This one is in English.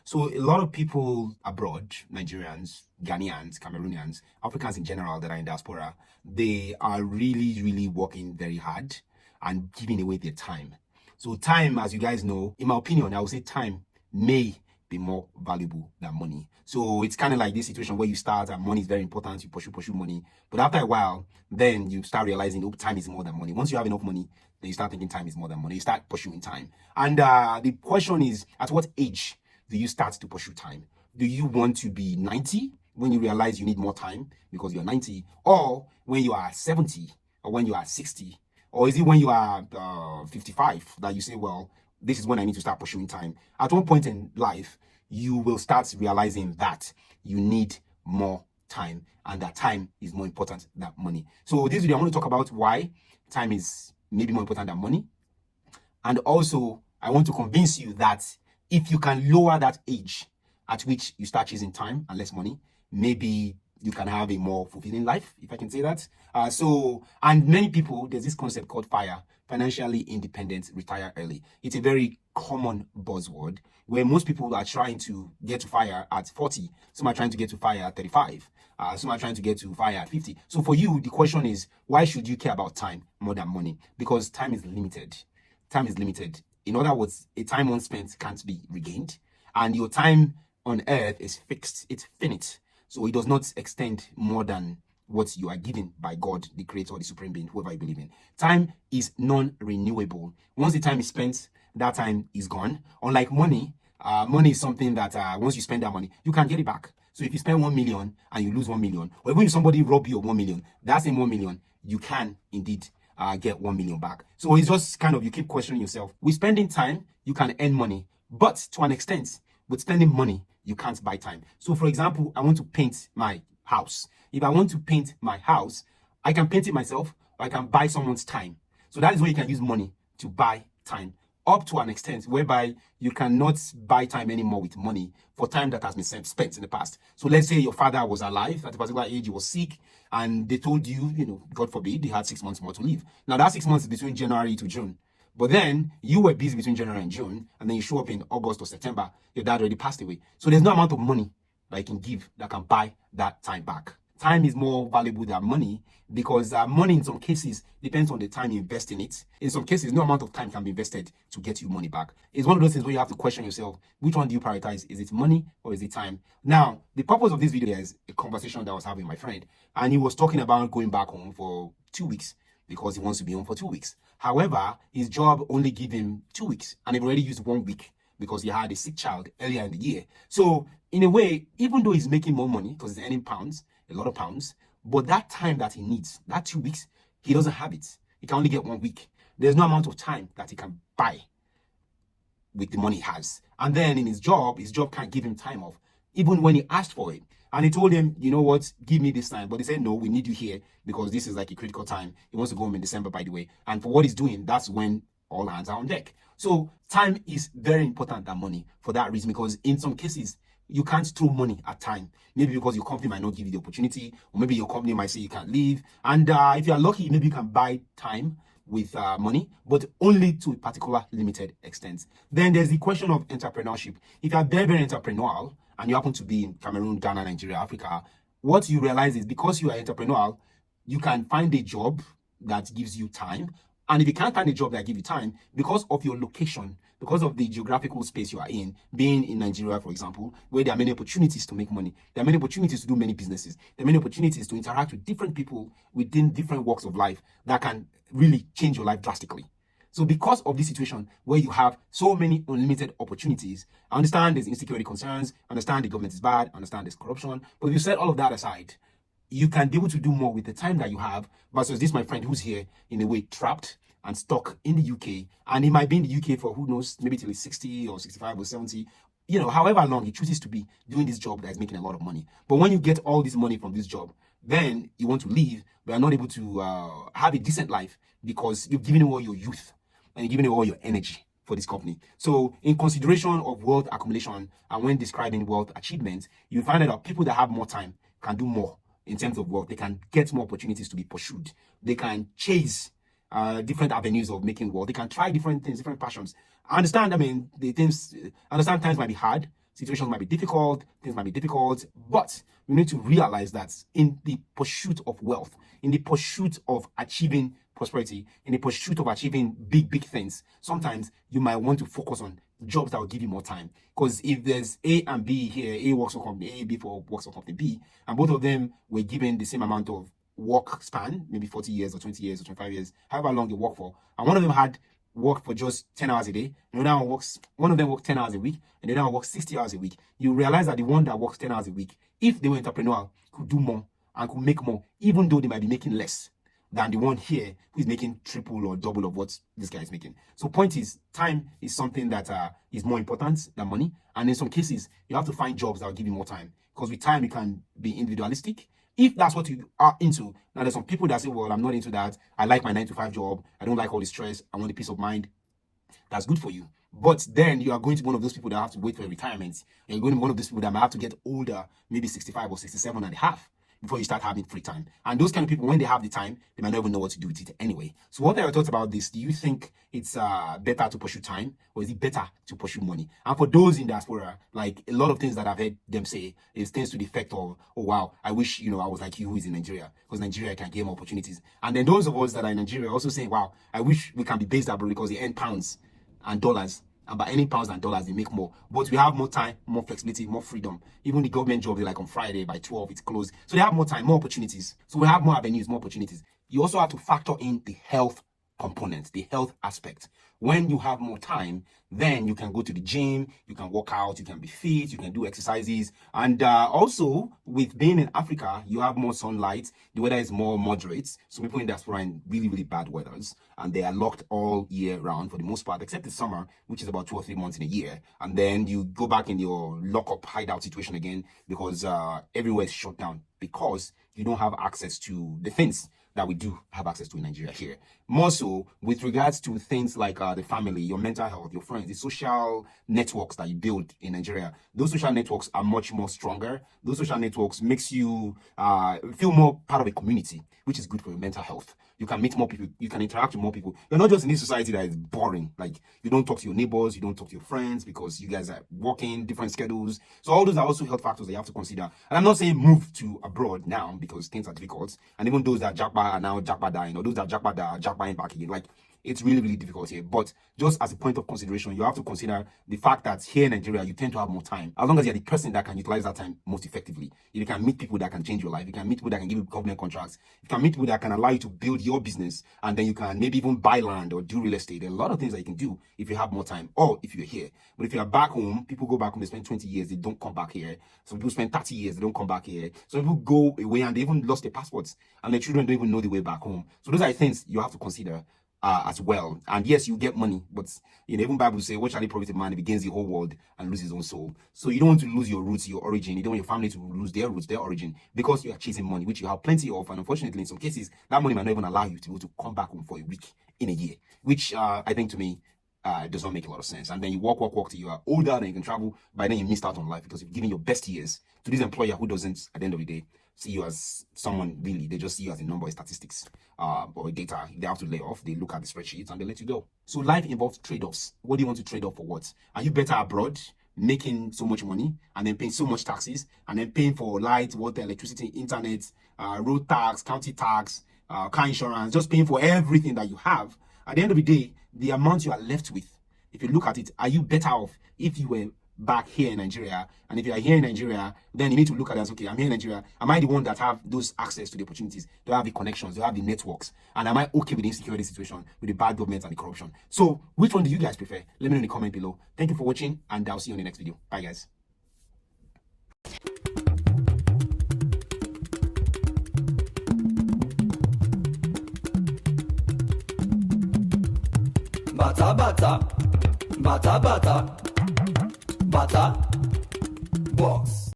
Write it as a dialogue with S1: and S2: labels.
S1: So a lot of people abroad, Nigerians, Ghanaians, Cameroonians, Africans in general that are in diaspora, they are really, really working very hard and giving away their time. So time, as you guys know, in my opinion, I would say time may be more valuable than money. So it's kind of like this situation where you start and money is very important, you pursue money. But after a while, then you start realizing, oh, time is more than money. Once you have enough money, then you start thinking time is more than money. You start pursuing time. And the question is, at what age do you start to pursue time? Do you want to be 90 when you realize you need more time because you're 90? Or when you are 70? Or when you are 60? Or is it when you are 55 that you say, well, this is when I need to start pursuing time? At one point in life, you will start realizing that you need more time and that time is more important than money. So this video, I want to talk about why time is maybe more important than money. And also, I want to convince you that if you can lower that age at which you start chasing time and less money, maybe you can have a more fulfilling life, if I can say that. And many people, there's this concept called FIRE, financially independent, retire early. It's a very common buzzword where most people are trying to get to FIRE at 40. Some are trying to get to FIRE at 35. Some are trying to get to FIRE at 50. So for you, the question is, why should you care about time more than money? Because time is limited. Time is limited. In other words, a time unspent can't be regained. And your time on earth is fixed. It's finite. So it does not extend more than what you are given by God, the creator, the supreme being, whoever you believe in. Time is non-renewable. Once the time is spent, that time is gone. Unlike money, money is something that once you spend that money, you can get it back. So if you spend 1 million and you lose 1 million, or even if somebody rob you of 1 million, that same 1 million, you can indeed get 1 million back. So it's just kind of, you keep questioning yourself. With spending time, you can earn money, but to an extent, with spending money, you can't buy time. So for example, I want to paint my house. If I want to paint my house, I can paint it myself, or I can buy someone's time. So that is where you can use money to buy time, up to an extent whereby you cannot buy time anymore with money for time that has been spent in the past. So let's say your father was alive at a particular age, he was sick, and they told you, God forbid, he had 6 months more to live. Now that 6 months is between January to June. But then you were busy between January and June, and then you show up in August or September, your dad already passed away. So there's no amount of money that you can give that can buy that time back. Time is more valuable than money because money in some cases depends on the time you invest in it. In some cases, no amount of time can be invested to get you money back. It's one of those things where you have to question yourself, which one do you prioritize? Is it money or is it time? Now, the purpose of this video is a conversation that I was having with my friend, and he was talking about going back home for 2 weeks because he wants to be home for 2 weeks. However, his job only gave him 2 weeks, and he already used 1 week because he had a sick child earlier in the year. So in a way, even though he's making more money because he's earning pounds, a lot of pounds, but that time that he needs, that 2 weeks, he doesn't have it. He can only get 1 week. There's no amount of time that he can buy with the money he has. And then in his job can't give him time off, even when he asked for it. And he told him, you know what, give me this time. But they said, no, we need you here because this is like a critical time. He wants to go home in December, by the way. And for what he's doing, that's when all hands are on deck. So time is very important than money for that reason, because in some cases, you can't throw money at time. Maybe because your company might not give you the opportunity, or maybe your company might say you can't leave. And if you're lucky, maybe you can buy time with money, but only to a particular limited extent. Then there's the question of entrepreneurship. If you're very, very entrepreneurial, and you happen to be in Cameroon, Ghana, Nigeria, Africa, what you realize is because you are entrepreneurial, you can find a job that gives you time. And if you can't find a job that gives you time, because of your location, because of the geographical space you are in, being in Nigeria, for example, where there are many opportunities to make money, there are many opportunities to do many businesses, there are many opportunities to interact with different people within different walks of life that can really change your life drastically. So because of this situation where you have so many unlimited opportunities, I understand there's insecurity concerns, I understand the government is bad, I understand there's corruption, but if you set all of that aside, you can be able to do more with the time that you have versus this, my friend, who's here in a way trapped and stuck in the UK, and he might be in the UK for who knows, maybe till he's 60 or 65 or 70, however long he chooses to be doing this job that is making a lot of money. But when you get all this money from this job, then you want to leave, but you're not able to have a decent life because you've given away all your youth and you're giving away all your energy for this company. So in consideration of wealth accumulation and when describing wealth achievement, you find that people that have more time can do more in terms of wealth. They can get more opportunities to be pursued. They can chase different avenues of making wealth. They can try different things, different passions. I understand, the things, I understand times might be hard situations might be difficult, things might be difficult, but we need to realize that in the pursuit of wealth, in the pursuit of achieving prosperity, in the pursuit of achieving big things, sometimes you might want to focus on jobs that will give you more time. Because if there's A and B here, A works for company A, B works for company B, and both of them were given the same amount of work span, maybe 40 years or 20 years or 25 years, however long they work for, and one of them had work for just 10 hours a day, and one of them works 10 hours a week, and the other one works 60 hours a week, you realize that the one that works 10 hours a week, if they were entrepreneurial, could do more and could make more, even though they might be making less than the one here who is making triple or double of what this guy is making. So point is, time is something that is more important than money. And in some cases, you have to find jobs that will give you more time. Because with time, you can be individualistic. If that's what you are into, now there's some people that say, well, I'm not into that. I like my 9-to-5 job. I don't like all the stress. I want the peace of mind. That's good for you. But then you are going to be one of those people that have to wait for retirement. And you're going to be one of those people that might have to get older, maybe 65 or 67 and a half, before you start having free time. And those kind of people, when they have the time, they might not even know what to do with it anyway. So what are your thoughts about this? Do you think it's better to pursue time, or is it better to pursue money? And for those in diaspora, like a lot of things that I've heard them say is things to the effect of, oh wow, I wish, I was like you who is in Nigeria, because Nigeria can give more opportunities. And then those of us that are in Nigeria also saying, wow, I wish we can be based abroad because they earn pounds and dollars. And by earning pounds and dollars, they make more. But we have more time, more flexibility, more freedom. Even the government job, they're like on Friday, by 12, it's closed. So they have more time, more opportunities. So we have more avenues, more opportunities. You also have to factor in the health component, the health aspect. When you have more time, then you can go to the gym, you can work out, you can be fit, you can do exercises. And also, with being in Africa, you have more sunlight. The weather is more moderate. So people in diaspora are in really bad weathers, and they are locked all year round for the most part, except the summer, which is about 2 or 3 months in a year. And then you go back in your lock-up hideout situation again, because everywhere is shut down, because you don't have access to the things that we do have access to in Nigeria here. More so with regards to things like the family, your mental health, your friends, the social networks that you build in Nigeria. Those social networks are much more stronger. Those social networks makes you feel more part of a community, which is good for your mental health. You can meet more people, you can interact with more people. You're not just in this society that is boring. Like, you don't talk to your neighbors, you don't talk to your friends because you guys are working different schedules. So all those are also health factors that you have to consider. And I'm not saying move to abroad now because things are difficult. And even those that jackpot are now jackpot dying, or those that jackpot are jackpotting back again. Like, it's really difficult here. But just as a point of consideration, you have to consider the fact that here in Nigeria, you tend to have more time. As long as you're the person that can utilize that time most effectively. You can meet people that can change your life. You can meet people that can give you government contracts. You can meet people that can allow you to build your business. And then you can maybe even buy land or do real estate. There are a lot of things that you can do if you have more time, or if you're here. But if you're back home, people go back home, they spend 20 years, they don't come back here. Some people spend 30 years, they don't come back here. Some people go away and they even lost their passports. And their children don't even know the way back home. So those are things you have to consider as well. And yes, you get money, but even Bible say, what shall he profit a man if he gains the whole world and lose his own soul? So you don't want to lose your roots, your origin. You don't want your family to lose their roots, their origin, because you are chasing money, which you have plenty of. And unfortunately, in some cases, that money might not even allow you to be able to come back home for a week in a year, which I think to me does not make a lot of sense. And then you walk till you are older and you can travel. By then you missed out on life because you've given your best years to this employer who doesn't, at the end of the day, see you as someone really. They just see you as a number of statistics or data. If they have to lay off, they look at the spreadsheets and they let you go. So life involves trade-offs. What do you want to trade off for what? Are you better abroad, making so much money and then paying so much taxes and then paying for light, water, electricity, internet, road tax, county tax, car insurance, just paying for everything that you have? At the end of the day, the amount you are left with, if you look at it, are you better off if you were back here in Nigeria? And if you are here in Nigeria, then you need to look at it as, okay, I'm here in Nigeria. Am I the one that have those access to the opportunities? Do I have the connections? Do I have the networks? And am I okay with the insecurity situation, with the bad government and the corruption? So which one do you guys prefer? Let me know in the comment below. Thank you for watching, and I'll see you in the next video. Bye, guys.
S2: BattaBox.